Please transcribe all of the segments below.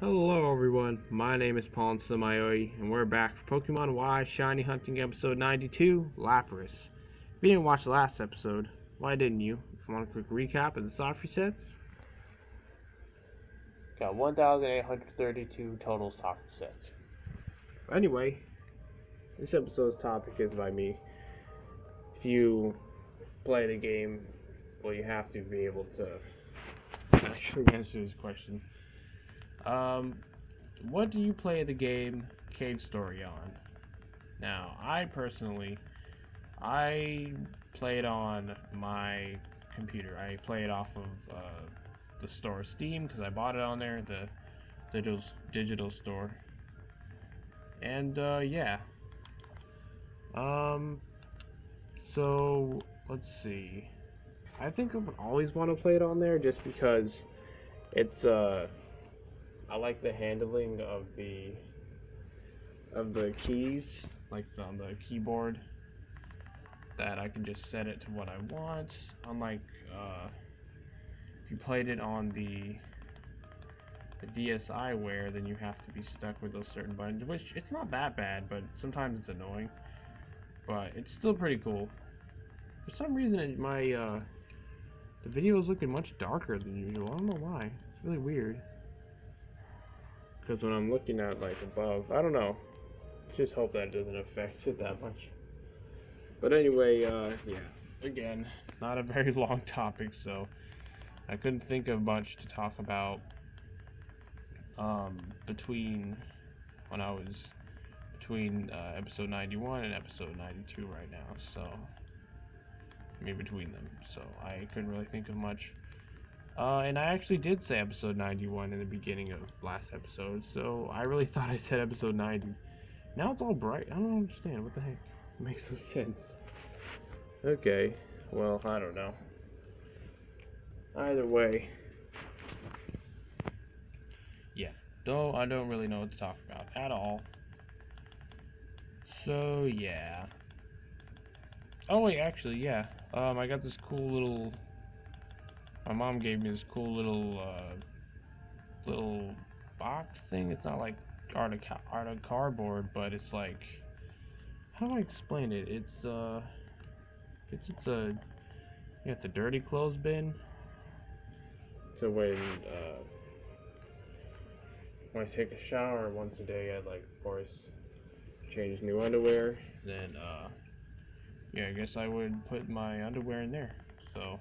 Hello everyone, my name is PauLInstaMyooin, and we're back for Pokemon Y Shiny Hunting episode 92, Lapras. If you didn't watch the last episode, why didn't you? If you want a quick recap of the soft resets, got 1,832 total soft resets. Anyway, this episode's topic is by me. If you play the game, well, you have to be able to actually answer this question. What do you play the game Cave Story on? Now, I personally, I play it on my computer. I play it off of the store Steam because I bought it on there, the digital store. And yeah. Um, so let's see. I think I would always want to play it on there just because it's I like the handling of the keys, like on the keyboard, that I can just set it to what I want. Unlike if you played it on the DSiWare, then you have to be stuck with those certain buttons, which it's not that bad, but sometimes it's annoying. But it's still pretty cool. For some reason, the video is looking much darker than usual. I don't know why. It's really weird. Because when I'm looking at like above, I don't know. Just hope that doesn't affect it that much. But anyway, yeah. Again, not a very long topic, so I couldn't think of much to talk about between when I was between episode 91 and episode 92 right now. So I mean between them. So I couldn't really think of much. And I actually did say episode 91 in the beginning of last episode, so I really thought I said episode 90. Now it's all bright. I don't understand. What the heck? It makes no sense. Okay. Well, I don't know. Either way. Yeah. Though I don't really know what to talk about at all. So, yeah. Oh, wait, actually, yeah. I got this cool little... My mom gave me this cool little box thing. It's not like art of cardboard, but it's like... How do I explain it? It's a... It's a dirty clothes bin. So when I take a shower once a day, I like, of course, change new underwear. Then, yeah, I guess I would put my underwear in there. So,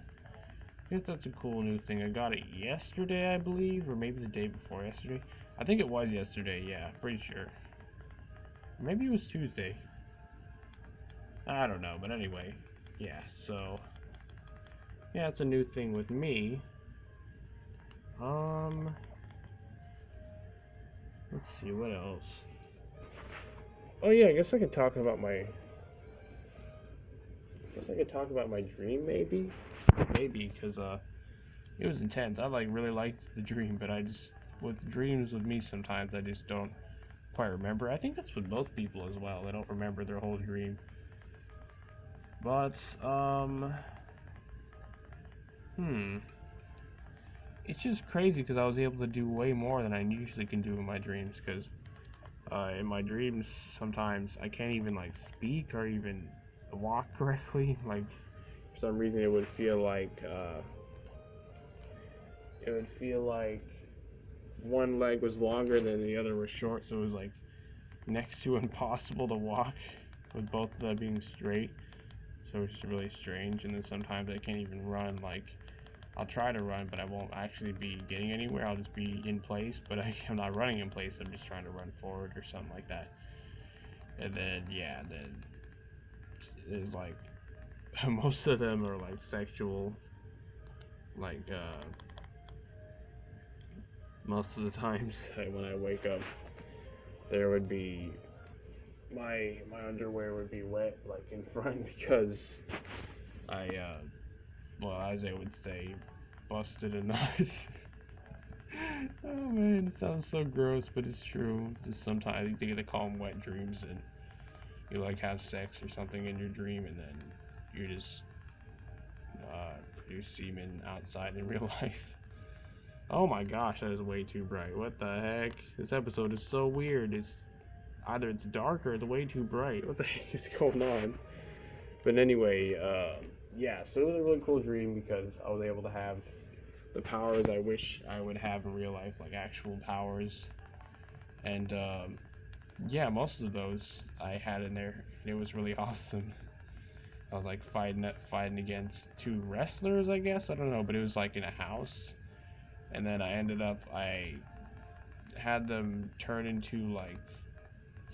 I guess that's a cool new thing. I got it yesterday, I believe, or maybe the day before yesterday. I think it was yesterday, yeah, pretty sure. Maybe it was Tuesday. I don't know, but anyway, yeah, so, yeah, it's a new thing with me. Let's see, what else? Oh yeah, I guess I could talk about my dream, maybe, because it was intense. I like really liked the dream, but I just, with dreams with me sometimes I just don't quite remember. I think that's with most people as well. They don't remember their whole dream. But it's just crazy because I was able to do way more than I usually can do in my dreams. Because in my dreams sometimes I can't even like speak or even walk correctly. Like for some reason it would feel like one leg was longer than the other was short, so it was like next to impossible to walk with both of them being straight. So it's just really strange. And then sometimes I can't even run. Like I'll try to run, but I won't actually be getting anywhere. I'll just be in place, but I'm not running in place. I'm just trying to run forward or something like that. And then yeah, then there's like most of them are like sexual. Like most of the times when I wake up, there would be my underwear would be wet like in front because I well, as they would say, busted a nut. Oh man, it sounds so gross, but it's true. Just sometimes you get to call them wet dreams, and you like have sex or something in your dream, and then you just produce semen outside in real life. Oh my gosh, that is way too bright. What the heck? This episode is so weird. Either it's dark or it's way too bright. What the heck is going on? But anyway, yeah, so it was a really cool dream because I was able to have the powers I wish I would have in real life, like actual powers. And yeah, most of those I had in there, and it was really awesome. I was like fighting against two wrestlers, I guess. I don't know, but it was like in a house. And then I had them turn into like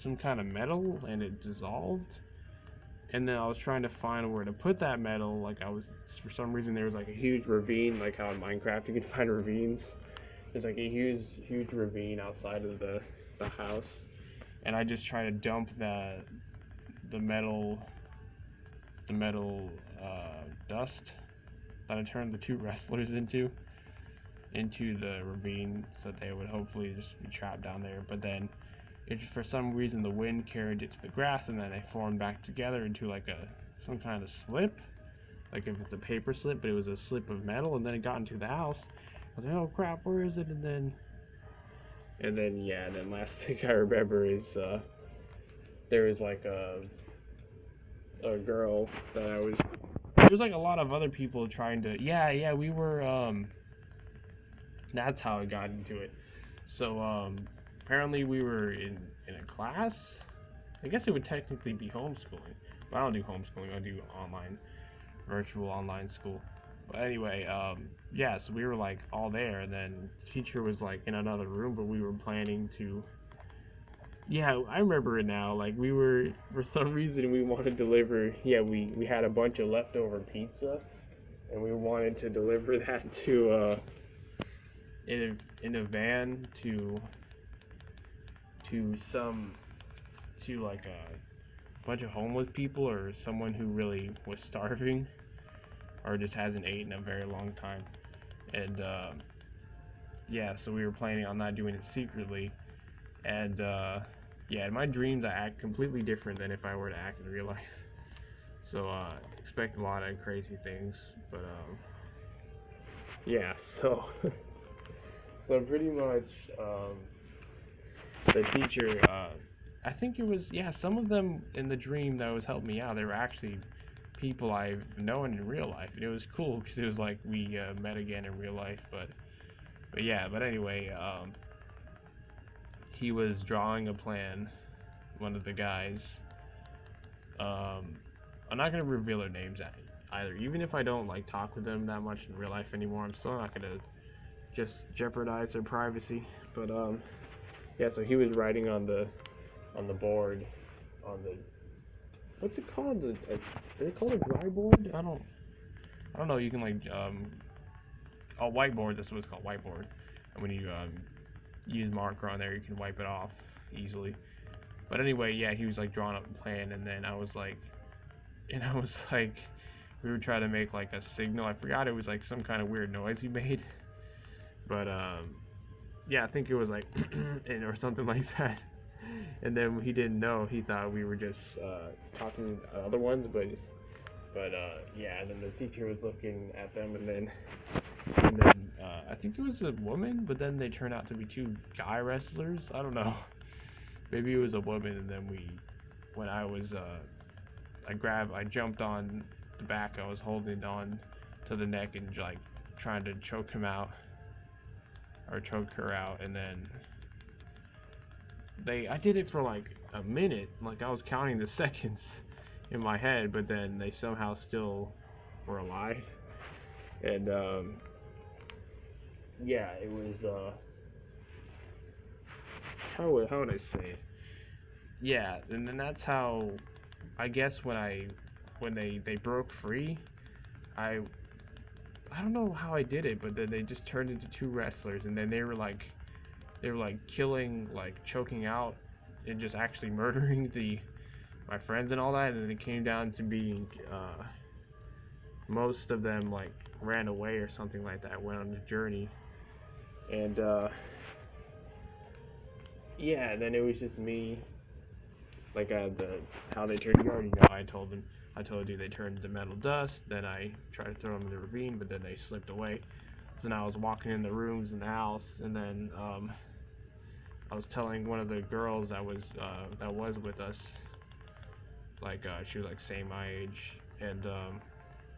some kind of metal, and it dissolved. And then I was trying to find where to put that metal. Like for some reason, there was like a huge ravine, like how in Minecraft you can find ravines. There's like a huge ravine outside of the house, and I just try to dump the metal dust that I turned the two wrestlers into the ravine, so that they would hopefully just be trapped down there. But then, for some reason, the wind carried it to the grass, and then they formed back together into like some kind of slip, like if it's a paper slip, but it was a slip of metal. And then it got into the house. I was like, oh crap, where is it? And then last thing I remember is there was like a girl that there was like a lot of other people trying to, we were, that's how I got into it. So, apparently we were in a class. I guess it would technically be homeschooling, but I don't do homeschooling, I do virtual online school. But anyway, yeah, so we were like all there, and then the teacher was like in another room, but we were planning to, yeah, I remember it now, like for some reason we wanted to deliver, we had a bunch of leftover pizza, and we wanted to deliver that to, in a van to like a bunch of homeless people, or someone who really was starving or just hasn't eaten in a very long time. And yeah, so we were planning on not doing it secretly. And yeah, in my dreams I act completely different than if I were to act in real life. So expect a lot of crazy things. But yeah, so so pretty much the teacher, I think it was, some of them in the dream that was helping me out, they were actually people I've known in real life. And it was cool because it was like we met again in real life. But anyway, he was drawing a plan, one of the guys. I'm not gonna reveal their names either. Even if I don't like talk with them that much in real life anymore, I'm still not gonna just jeopardize their privacy. But yeah, so he was writing on the board, on the, what's it called? Is it called a dry board? I don't know. You can like a whiteboard. That's what it's called, whiteboard. And when you use marker on there, you can wipe it off easily. But anyway, yeah, he was like drawing up a plan, and then I was like, we were trying to make like a signal. I forgot, it was like some kind of weird noise he made. But yeah, I think it was like or something like that. And then he didn't know. He thought we were just talking other ones, but yeah. And then the teacher was looking at them, and then I think it was a woman, but then they turned out to be two guy wrestlers. I don't know. Maybe it was a woman, and then when I was I jumped on the back. I was holding on to the neck and like trying to choke him out, or choke her out, and then I did it for like a minute, like I was counting the seconds in my head, but then they somehow still were alive. And yeah, it was how would I say it? Yeah, and then that's how, I guess when they broke free, I don't know how I did it, but then they just turned into two wrestlers, and then they were like killing, like choking out, and just actually murdering my friends and all that. And then it came down to being most of them like ran away or something like that, went on a journey. And yeah, and then it was just me, like how they turned. You already know. I told you they turned into metal dust. Then I tried to throw them in the ravine, but then they slipped away. So now I was walking in the rooms in the house, and then I was telling one of the girls that was with us, like she was like same my age, and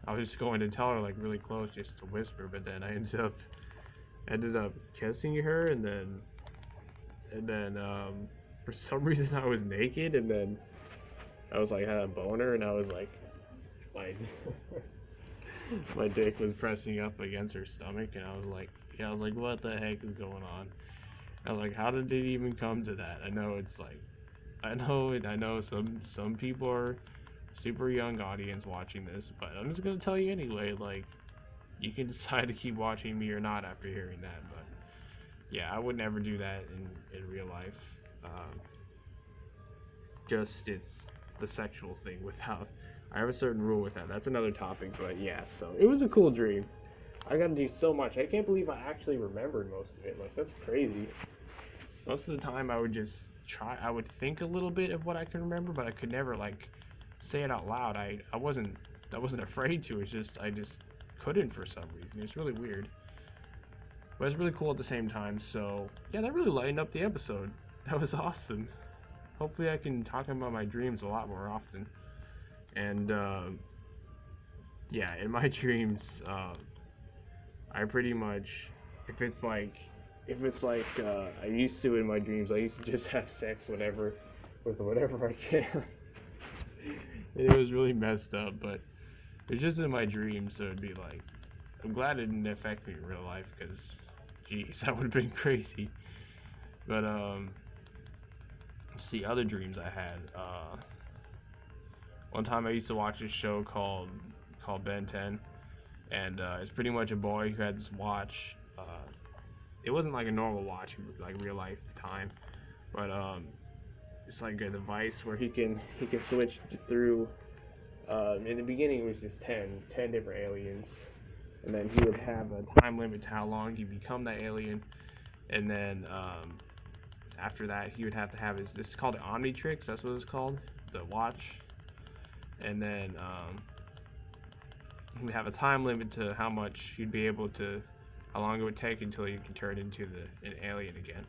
I was just going to tell her like really close just to whisper, but then I ended up kissing her, and then for some reason I was naked, and then I was like had a boner, and I was like my my dick was pressing up against her stomach, and I was like, what the heck is going on? I was like, how did it even come to that? I know it's like, I know some people are super young audience watching this, but I'm just gonna tell you anyway. Like, you can decide to keep watching me or not after hearing that. But yeah, I would never do that in real life. Just it's the sexual thing without. I have a certain rule with that. That's another topic, but yeah. So it was a cool dream. I got to do so much. I can't believe I actually remembered most of it. Like, that's crazy. Most of the time I would just I would think a little bit of what I can remember, but I could never like say it out loud. I wasn't afraid to. I just couldn't for some reason. It's really weird. But it's really cool at the same time. So yeah, that really lightened up the episode. That was awesome. Hopefully I can talk about my dreams a lot more often. And yeah, in my dreams, I pretty much, if it's like I used to in my dreams, I used to just have sex with whatever I can. It was really messed up, but it's just in my dreams, so it'd be like, I'm glad it didn't affect me in real life, because, jeez, that would have been crazy. But, let's see, other dreams I had, one time I used to watch this show called Ben 10, and it's pretty much a boy who had this watch. It wasn't like a normal watch, like real life time, but it's like a device where he can switch through. In the beginning, it was just 10 different aliens, and then he would have a time limit to how long he'd become that alien, and then after that, he would have to have this is called the Omnitrix. That's what it's called, the watch. And then he would have a time limit to how much he'd be able to, how long it would take until he could turn into an alien again.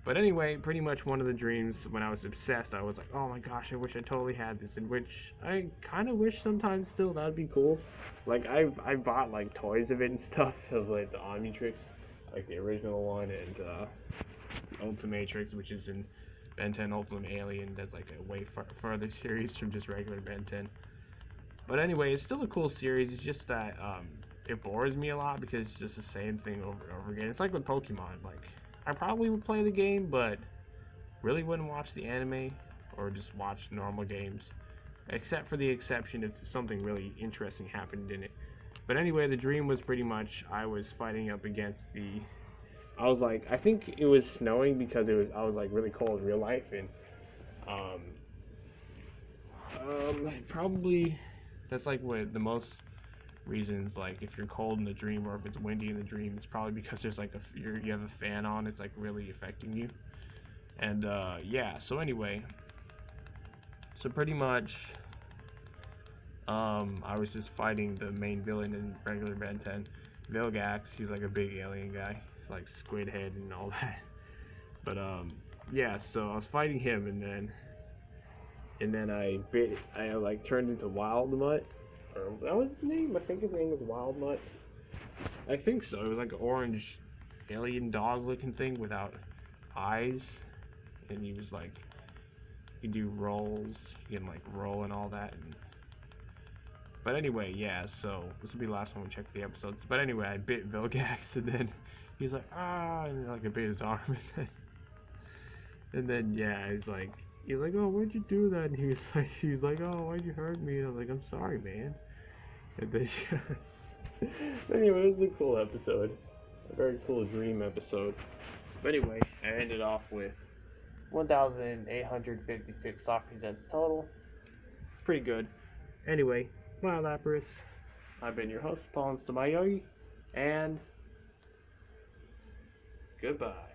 But anyway, pretty much one of the dreams when I was obsessed, I was like, oh my gosh, I wish I totally had this. In which I kind of wish sometimes still that'd be cool. Like I bought like toys of it and stuff of like the Omnitrix, like the original one, and the Ultimatrix, which is in Ben 10 Ultimate Alien. That's like a way farther series from just regular Ben 10. But anyway, it's still a cool series. It's just that it bores me a lot because it's just the same thing over and over again. It's like with Pokemon. Like, I probably would play the game, but really wouldn't watch the anime or just watch normal games, except for the exception if something really interesting happened in it. But anyway, the dream was pretty much I was fighting up against I was like, I think it was snowing because I was like really cold in real life, and probably that's like what the most reasons, like if you're cold in the dream or if it's windy in the dream, it's probably because there's like you have a fan on, it's like really affecting you. And yeah, so anyway, so pretty much I was just fighting the main villain in regular Ben 10, Vilgax. He's like a big alien guy, he's like squid head and all that. But yeah, so I was fighting him, and then I like turned into Wild Mutt. Or that was his name? I think his name was Wild Mutt. I think so. It was like an orange alien dog looking thing without eyes. And he was like, he'd do rolls. He can like roll and all that. But anyway, yeah, so this will be the last one we check the episodes. But anyway, I bit Vilgax, and then he's like, ah, and like I bit his arm. And then yeah, he's like, oh, why'd you do that? And he's like, oh, why'd you hurt me? And I was like, I'm sorry, man. And then, anyway, it was a cool episode. A very cool dream episode. But anyway, I ended off with 1,856 soft presents total. Pretty good. Anyway, my Lapras. I've been your host, PauLInstaMyooin, and goodbye.